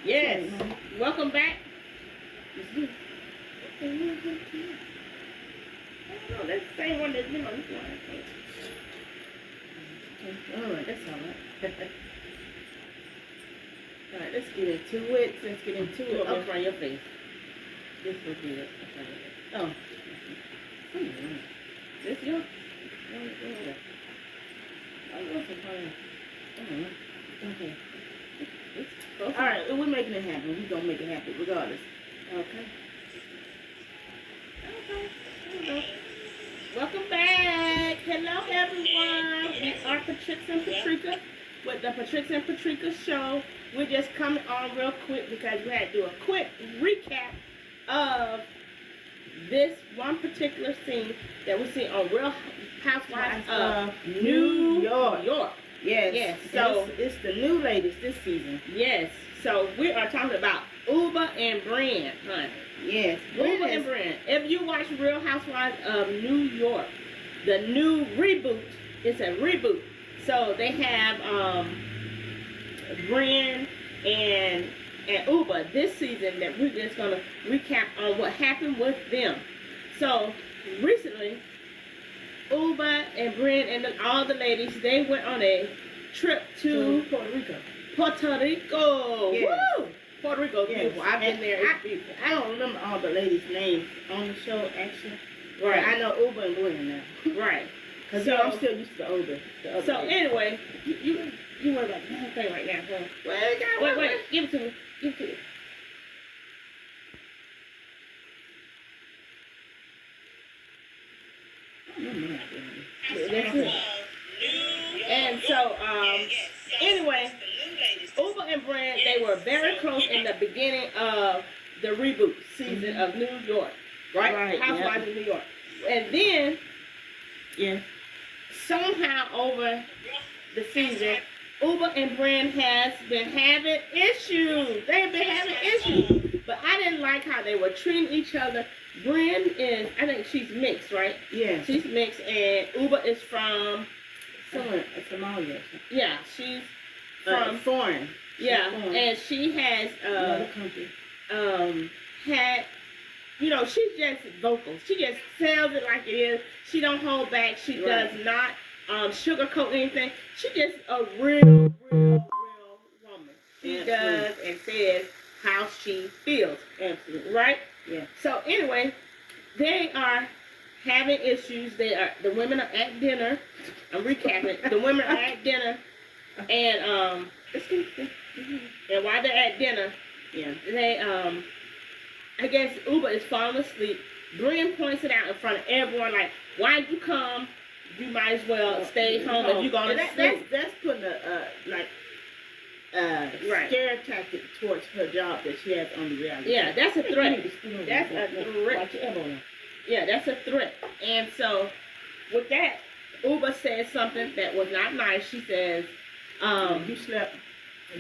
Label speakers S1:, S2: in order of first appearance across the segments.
S1: Yes. Welcome back. Oh, that's the same one that's been on this one. Alright, that's alright. Alright, let's get into it. Let's get into it. Up front of your face. This will be it. Oh. This yours? Okay. Alright, we're making it happen. We're going to make it happen regardless. Okay. Okay. Welcome back. Hello, everyone. We are Patrix&Patrica with the Patrix&Patrica show. We're just coming on real quick because we had to do a quick recap of this one particular scene that we see on Real Housewives of New York. Yes. So it's the new ladies this season. Yes. So we are talking about Ubah and Brynn, honey. Yes. Ubah and Brynn. If you watch Real Housewives of New York, the new reboot, it's a reboot. So they have Brynn and Ubah this season that we're just gonna recap on what happened with them. So recently, Ubah and Brynn and all the ladies, they went on a trip to Puerto Rico. Yes. Woo! Puerto Rico, yes. Beautiful. I've been there. It's beautiful. I don't remember all the ladies' names on the show, actually. Right. I know Ubah and Brynn now. Right. Because I'm still used to the other so ladies. Anyway, you worry about the whole thing right now, huh? Wait. Give it to me. Give it to me. That's it. And so, anyway, Ubah and Brynn, they were very close in the beginning of the reboot season of New York, right? Housewives of New York. And then, somehow over the season, Ubah and Brynn has been having issues. They've been having issues. But I didn't like how they were treating each other. Brynn is, I think she's mixed, right? Yeah. She's mixed, and Ubah is from Somalia. Yeah, she's from foreign. Yeah, foreign. And she has another country. Had, she's just vocal. She just tells it like it is. She don't hold back. She does not sugarcoat anything. She just a real woman. She does and says how she feels. Absolutely. Right? Yeah. So anyway, they are having issues. The women are at dinner. I'm recapping. The women are at dinner, and while they're at dinner, they I guess Ubah is falling asleep. Brynn points it out in front of everyone, like, why'd you come? You might as well stay home if you're gonna sleep. That's putting scare tactic towards her job that she has on the reality. Yeah, that's a threat. That's a threat. Yeah, that's a threat. And so, with that, Ubah says something that was not nice. She says, "You slept.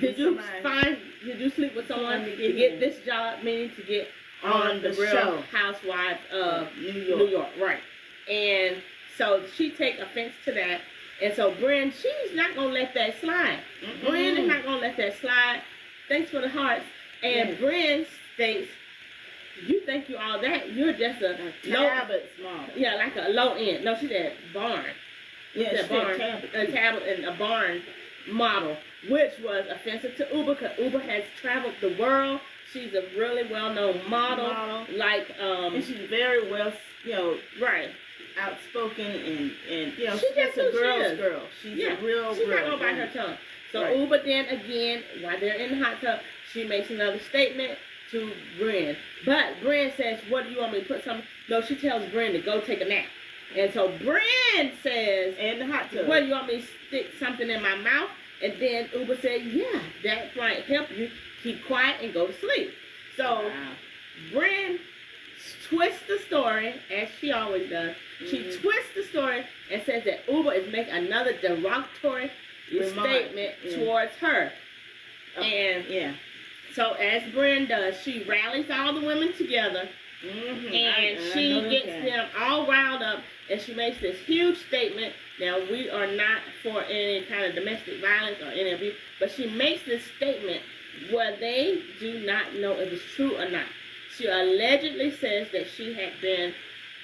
S1: Did you sleep with someone to get this job? Meaning to get on the Real Housewives of New York, right?" And so she take offense to that. And so Brynn, she's not going to let that slide. Brynn is not going to let that slide. Thanks for the hearts. And Brynn states, you think you all that? You're just a tablet small. Yeah, like a low end. No, she said barn. Yeah, she said a tablet and a barn model, which was offensive to Ubah because Ubah has traveled the world. She's a really well-known model. And she's very well, outspoken and she's just a girl's girl. She's a real she's not gonna bite her tongue. So Ubah then again, while they're in the hot tub, she makes another statement to Brynn. But Brynn says, what do you want me to put something? No, she tells Brynn to go take a nap. And so Brynn says, in the hot tub, what do you want me to stick something in my mouth? And then Ubah said, yeah, that might help you keep quiet and go to sleep. So Brynn twists the story, as she always does. She twists the story and says that Ubah is making another derogatory statement towards her. And so as Brynn does, she rallies all the women together and she gets them all riled up and she makes this huge statement. Now, we are not for any kind of domestic violence or any abuse, but she makes this statement Well, they do not know if it's true or not. She allegedly says that she had been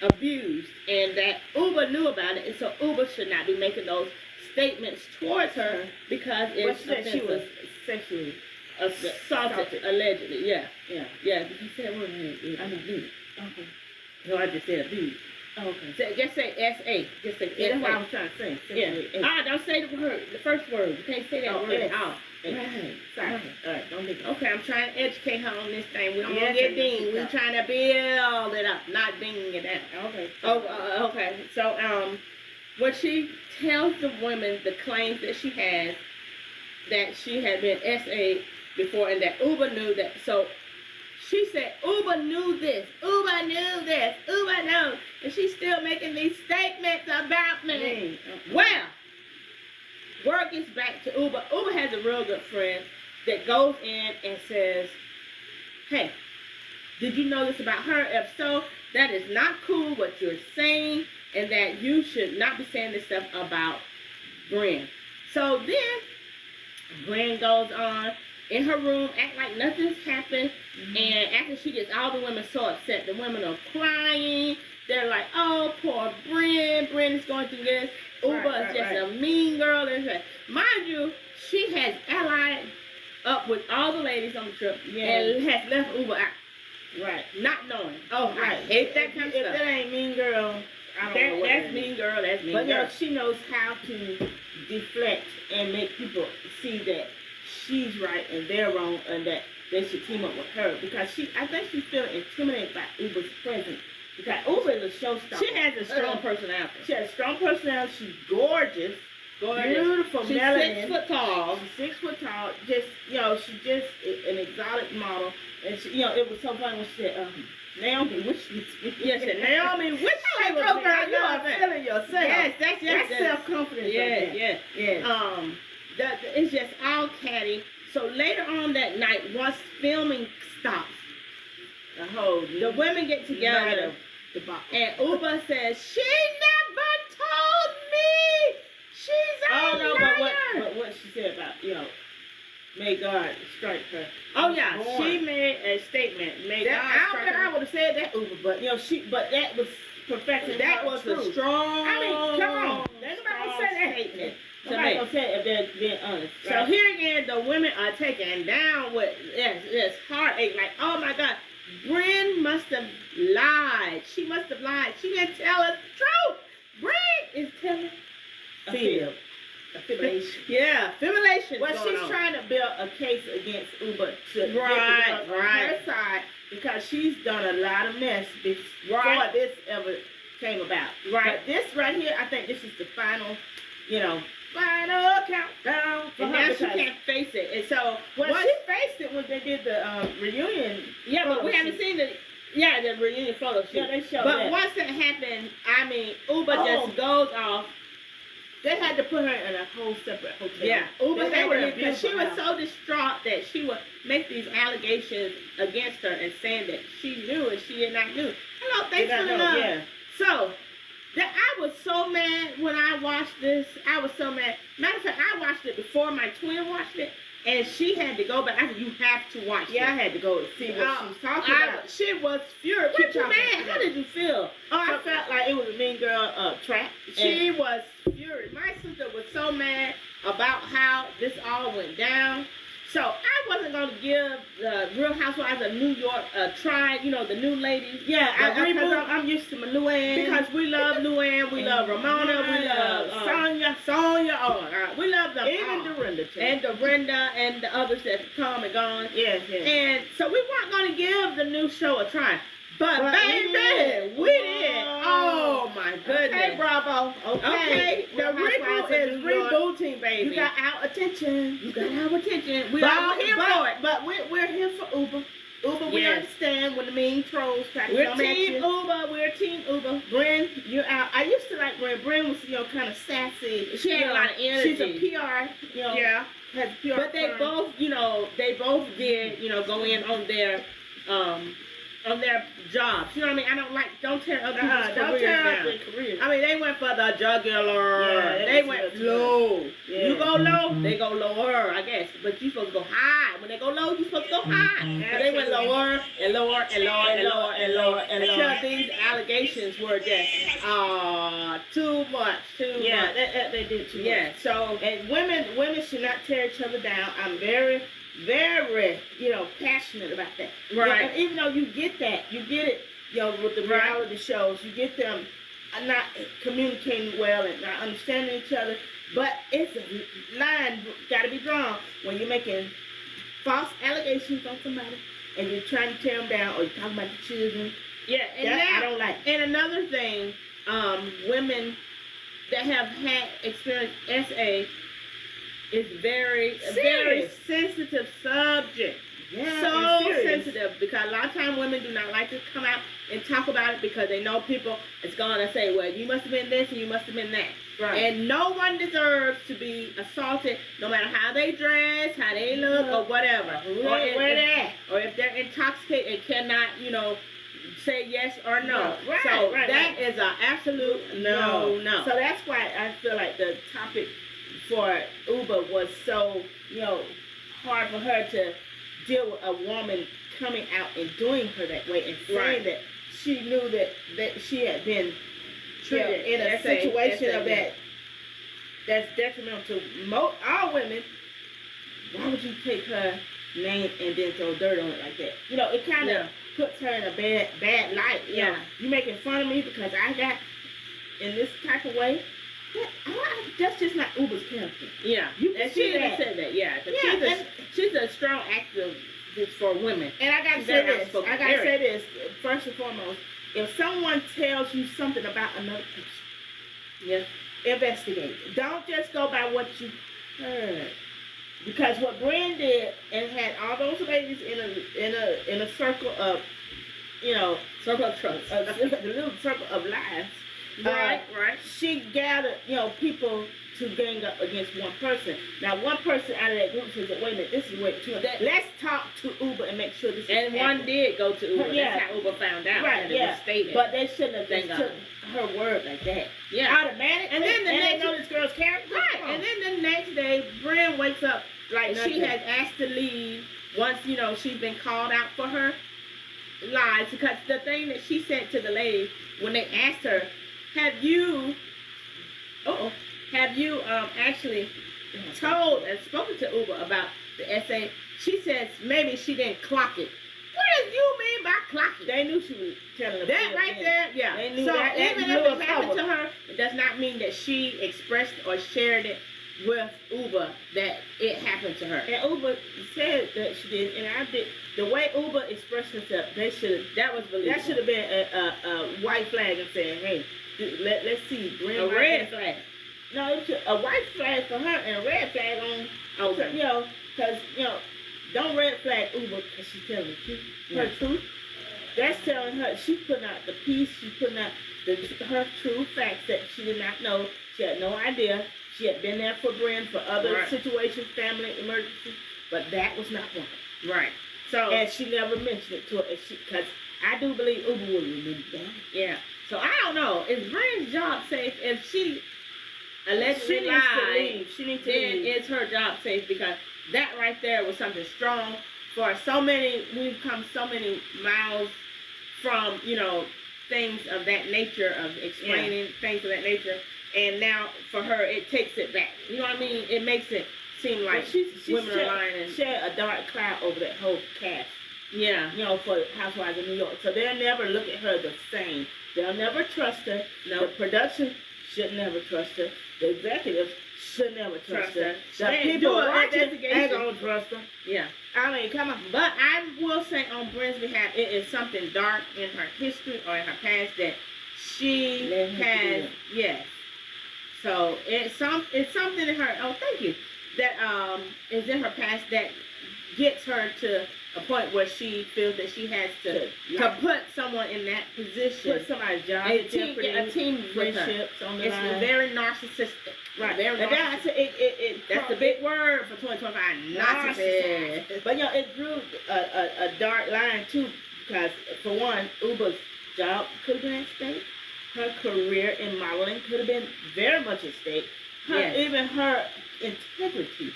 S1: abused and that Ubah knew about it, and so Ubah should not be making those statements towards her because it's offensive.
S2: She was sexually
S1: assaulted, allegedly. Yeah. You said what?
S2: I didn't do it. Okay.
S1: No, I just said abused.
S2: Okay.
S1: So just say S.A. Just say
S2: Yeah,
S1: S.A.
S2: that's what I was trying to say.
S1: Yeah. Don't say the word, the first word. You can't say that word at all.
S2: Right. Sorry. All right. Don't make it.
S1: Okay, I'm trying to educate her on this thing. We don't want to get dinged. We're trying to build it up, not ding it out.
S2: Okay.
S1: Okay. So, when she tells the women the claims that she has, that she had been S.A. before, and that Ubah knew that. So, she said, Ubah knew this. Ubah knew this. Ubah knows. And she's still making these statements about me. Well, word gets back to Ubah. Ubah has a real good friend that goes in and says, hey, did you know this about her? If so, that is not cool what you're saying, and that you should not be saying this stuff about Brynn. So then, Brynn goes on in her room, act like nothing's happened, and after she gets all the women so upset, the women are crying. They're like, oh, poor Brynn. Brynn is going through this. Ubah is just a mean girl. Mind you, she has allied up with all the ladies on the trip and has left Ubah out.
S2: Right.
S1: Not knowing. Oh, right. I hate that kind of stuff.
S2: If that ain't mean girl, I don't know what
S1: that's mean girl. That's mean girl.
S2: But, you know, she knows how to deflect and make people see that she's right and they're wrong and that they should team up with her. Because I think she's feeling intimidated by Ubah's presence. Because Ubah is a showstopper.
S1: She has a strong personality.
S2: She has a strong personality. She's gorgeous. Beautiful.
S1: She's
S2: melanin.
S1: 6 foot tall.
S2: She's 6 foot tall. Just, you know, she's just an exotic model. And, she, you know, it was so funny when she said, Naomi, wish you
S1: yes, Naomi, wish
S2: she was girl, you are feeling yourself.
S1: Yes, that's
S2: self-confidence.
S1: Yes. It's just all catty. So later on that night, once filming stops, the women get together, and Ubah says, she never told me. She's a liar.
S2: But what she said about, you know, may God strike her.
S1: Oh yeah, she made a statement. May God strike her.
S2: I would have said that, Ubah, but you know, but that was perfecting.
S1: That was a strong.
S2: I mean, come on. There's nobody gonna say that hate me. Somebody gonna say it if they're being honest.
S1: So
S2: Right?
S1: here again, the women are taken down with this heartache. Like, oh my God, Brynn must have lied. She must have lied. She didn't tell us the truth. Brynn is telling
S2: a fib. A fibulation.
S1: Yeah, fibulation.
S2: Well, she's trying to build a case against Ubah to get on her side because she's done a lot of mess before this ever came about.
S1: Right.
S2: But this right here, I think this is the final, you know, final countdown for
S1: and
S2: her.
S1: Now she can't face it. And so,
S2: she faced it when they did the reunion.
S1: Yeah, but we haven't seen the reunion photo shoot.
S2: Yeah, they showed
S1: but
S2: that.
S1: Once that happened, I mean, Ubah just goes off.
S2: They had to put her in a whole separate hotel.
S1: Yeah, Ubah had to leave because she was so distraught that she would make these allegations against her and saying that she knew and she did not know. Hello, thanks for the love.
S2: Yeah.
S1: So, I was so mad when I watched this. I was so mad. Matter of fact, I watched it before my twin watched it, and she had to go back. I said, you have to watch it.
S2: Yeah, I had to go and see what she was talking about.
S1: She was furious. What you mad? How did you feel?
S2: Oh, I felt like it was a mean girl trap.
S1: She was furious. My sister was so mad about how this all went down. So I wasn't going to give the Real Housewives of New York a try, you know, the new ladies.
S2: Yeah, I'm used to my Luann.
S1: Because we love Luann, we love Ramona, we love Sonia, oh my God, we love them
S2: even
S1: all.
S2: Dorinda too.
S1: And Dorinda and the others that come and gone.
S2: Yes.
S1: And so we weren't going to give the new show a try. But baby, we did. Oh my goodness.
S2: Okay, bravo. Okay.
S1: The reboot is rebooting, baby.
S2: You got our attention.
S1: We all here for it.
S2: But we're here for Ubah. Ubah, we understand when the mean trolls try to come at you.
S1: We're team Ubah.
S2: Brynn, you're out. I used to like Brynn. Brynn was, you know, kind of sassy.
S1: She had a lot of energy.
S2: She's a PR, you know.
S1: Yeah.
S2: Has PR
S1: but they both, you know, did, you know, go in on their of their jobs. You know what I mean? Don't tear up people's
S2: don't
S1: careers
S2: tear
S1: down.
S2: up their careers.
S1: I mean, they went for the jugular.
S2: Yeah,
S1: they went low.
S2: Yeah.
S1: You go low, they go lower, I guess. But you supposed to go high. When they go low, you supposed to go high. But they went lower and lower and lower and lower and lower until these allegations were just too much.
S2: Yeah, they did too much.
S1: Yeah. So
S2: and women should not tear each other down. I'm very, very, passionate about that.
S1: Right.
S2: And even though you get it, with the reality shows, you get them not communicating well and not understanding each other. But it's a line got to be drawn when you're making false allegations on somebody and you're trying to tear them down or you're talking about the children.
S1: Yeah, and
S2: I don't like.
S1: And another thing, women that have had experience SA is very sensitive subject.
S2: Yeah,
S1: so sensitive because a lot of times women do not like to come out and talk about it because they know people is going to say, well, you must have been this and you must have been that.
S2: Right.
S1: And no one deserves to be assaulted no matter how they dress, how they look, or whatever. Or if they're intoxicated and cannot, say yes or no.
S2: Right,
S1: so
S2: right,
S1: that is an absolute no.
S2: So that's why I feel like the topic for Ubah was so, hard for her to deal with a woman coming out and doing her that way and saying that she knew that she had been treated in a situation of that's detrimental to all women. Why would you take her name and then throw dirt on it like that? It kind of puts her in a bad light. You making fun of me because I got in this type of way. That's just not Ubah's character.
S1: Yeah, and she even said that. Yeah, she's a strong activist for women.
S2: And I gotta say this. First and foremost, if someone tells you something about another person, investigate. Don't just go by what you heard. Because what Brynn did and had all those ladies in a circle of,
S1: circle of trust,
S2: a little circle of lies.
S1: Right.
S2: She gathered, people to gang up against one person. Now, one person out of that group says, wait a minute, this is way too much. Let's talk to Ubah and make sure this is happening.
S1: one did go to Ubah. That's how Ubah found out.
S2: Right, but they shouldn't have just took her word like that.
S1: Yeah.
S2: Automatic. And then they know this girl's character.
S1: Right. And then the next day, Brynn wakes up like she has asked to leave once, she's been called out for her lies. Because the thing that she said to the lady when they asked her, have you actually told and spoken to Ubah about the SA? She says maybe she didn't clock it. What do you mean by clock it?
S2: They knew she was telling them
S1: that right there. Yeah.
S2: They knew
S1: so
S2: that
S1: even if it happened to her, it does not mean that she expressed or shared it with Ubah that it happened to her.
S2: And Ubah said that she did, and I did. The way Ubah expressed herself, that was believable. That should have been a white flag and saying, hey, let's see.
S1: A red flag.
S2: No, it was a white flag for her and a red flag on, because, don't red flag Ubah because she's telling the truth. Her truth. That's telling her, she's putting out the peace, she's putting out her true facts that she did not know. She had no idea. She had been there for Brynn, for other situations, family emergencies, but that was not one.
S1: Right. So,
S2: and she never mentioned it to her, because I do believe Ubah would remember that.
S1: Yeah. So I don't know. Is Brynn's job safe? If she allegedly lied,
S2: she needs to
S1: then
S2: leave.
S1: is her job safe? Because that right there was something strong for so many. We've come so many miles from things of that nature, of explaining things of that nature, and now for her it takes it back. You know what I mean? It makes it seem like women are lying and
S2: shed a dark cloud over that whole cast.
S1: Yeah.
S2: For Housewives of New York. So they'll never look at her the same. They'll never trust her. No. The production should never trust her. The executives should never trust her. The people watching ain't gonna trust her.
S1: Yeah.
S2: I mean, come on.
S1: But I will say on Brynn's behalf, it is something dark in her history or in her past that she has. Yes. So it's something in her. Oh, thank you. That is in her past that gets her to a point where she feels that she has to put someone in that position.
S2: Put somebody's job
S1: a team friendships on the line. It's very narcissistic.
S2: Right.
S1: Very narcissistic. That's a big word for 2025. Narcissist.
S2: But it drew a dark line too because for one, Ubah's job could have been at stake. Her career in modeling could have been very much at stake. Even her integrity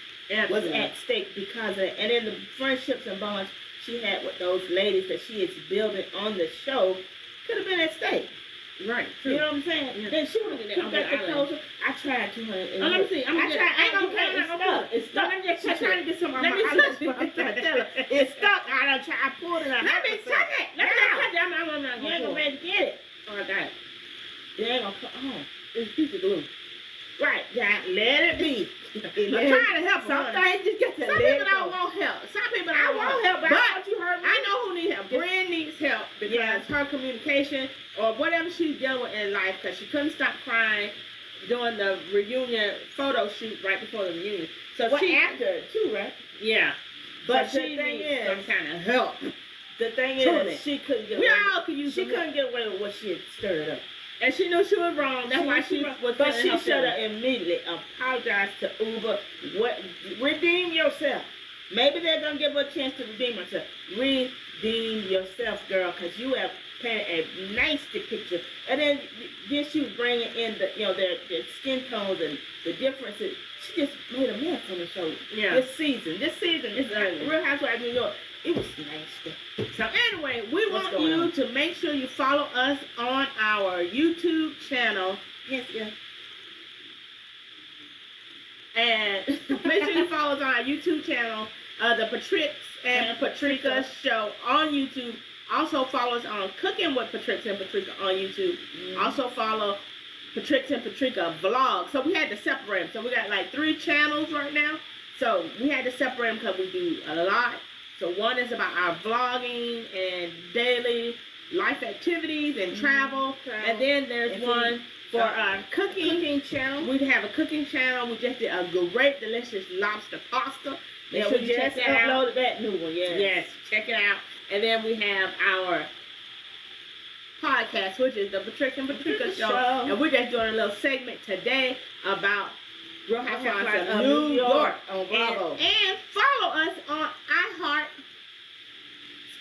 S2: was at stake because of it. And then the friendships and bonds she had with those ladies that she is building on the show could have been at stake.
S1: Right, true.
S2: You know what I'm saying?
S1: Yeah.
S2: Then she would have took back the clothes. I tried to her.
S1: Oh, let me see.
S2: It's stuck.
S1: I'm trying to get some of my
S2: I'm trying to tell her. It's stuck. I pulled it out.
S1: Let me touch it. Let me touch it. I'm not
S2: You ain't
S1: going
S2: gonna be able to get it.
S1: Oh, I got it.
S2: You ain't gonna put
S1: It's a piece of glue.
S2: Right, God, let it be.
S1: I'm trying to help
S2: Some
S1: her.
S2: things just get to
S1: Some
S2: let
S1: people
S2: go.
S1: don't want help. Some people
S2: I
S1: don't
S2: won't help, but I want you heard me.
S1: I know who needs help. Brynn needs help because her communication or whatever she's dealing with in life, because she couldn't stop crying during the reunion photo shoot right before the reunion. So
S2: after too, right?
S1: Yeah. But
S2: So
S1: she
S2: the thing
S1: needs
S2: is,
S1: some kind of help.
S2: The thing
S1: Truly.
S2: is, she couldn't get
S1: We
S2: away.
S1: all could use
S2: She
S1: some help.
S2: couldn't get away with what she had stirred up.
S1: And she knew she was wrong. That's why she was.
S2: But she
S1: feeling
S2: should
S1: her
S2: have immediately apologized to Ubah. Redeem yourself. Maybe they're gonna give her a chance to redeem herself. Redeem yourself, girl, because you have painted a nasty picture. And then she was bringing in their skin tones and the differences. She just made a mess on the show.
S1: Yeah.
S2: This season, it's Real Housewives of New York. It was nasty.
S1: So anyway, we want you to make sure you follow us on our YouTube channel.
S2: Yes, yeah.
S1: And make sure you follow us on our YouTube channel, the Patrix&Patrica show on YouTube. Also follow us on Cooking with Patrix&Patrica on YouTube. Also follow Patrix&Patrica vlog. So we had to separate them. So we got like 3 channels right now. So we had to separate them because we do a lot. So one is about our vlogging and daily life activities and travel. And then there's one for our cooking channel. We have a cooking channel. We just did a great, delicious lobster pasta.
S2: Yeah, we just uploaded that new one.
S1: Yes, check it out. And then we have our podcast, which is the Patrix&Patrica show. And we're just doing a little segment today about Real Housewives of New York
S2: on Bravo.
S1: And follow us on iHeart,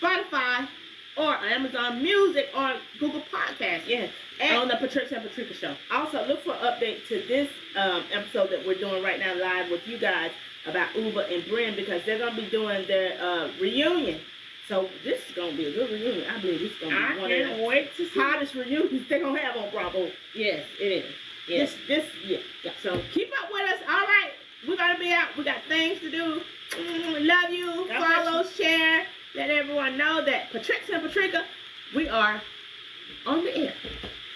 S1: Spotify, or Amazon Music, or Google Podcasts.
S2: Yes.
S1: On the Patrix&Patrica show.
S2: Also, look for an update to this episode that we're doing right now live with you guys about Ubah and Brynn, because they're going to be doing their reunion. So this is going to be a good reunion. I believe this is going to be one of the hottest reunions they're going to have on Bravo.
S1: Yes, it is. Yes.
S2: Yeah.
S1: So keep up with us. All right. We're going to be out. We got things to do. Love you. Follow, share. Let everyone know that Patrix&Patrica, we are on the air.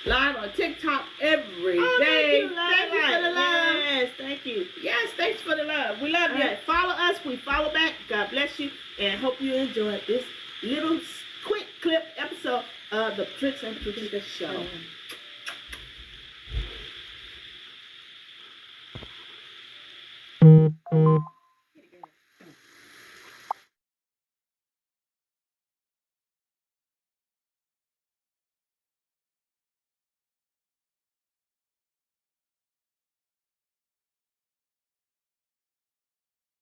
S1: Live on TikTok every day. Thank you for the love.
S2: Yes, thank you.
S1: Yes, thanks for the love. We love you. Follow us. We follow back. God bless you. And hope you enjoyed this little quick clip episode of the Patrix&Patrica show.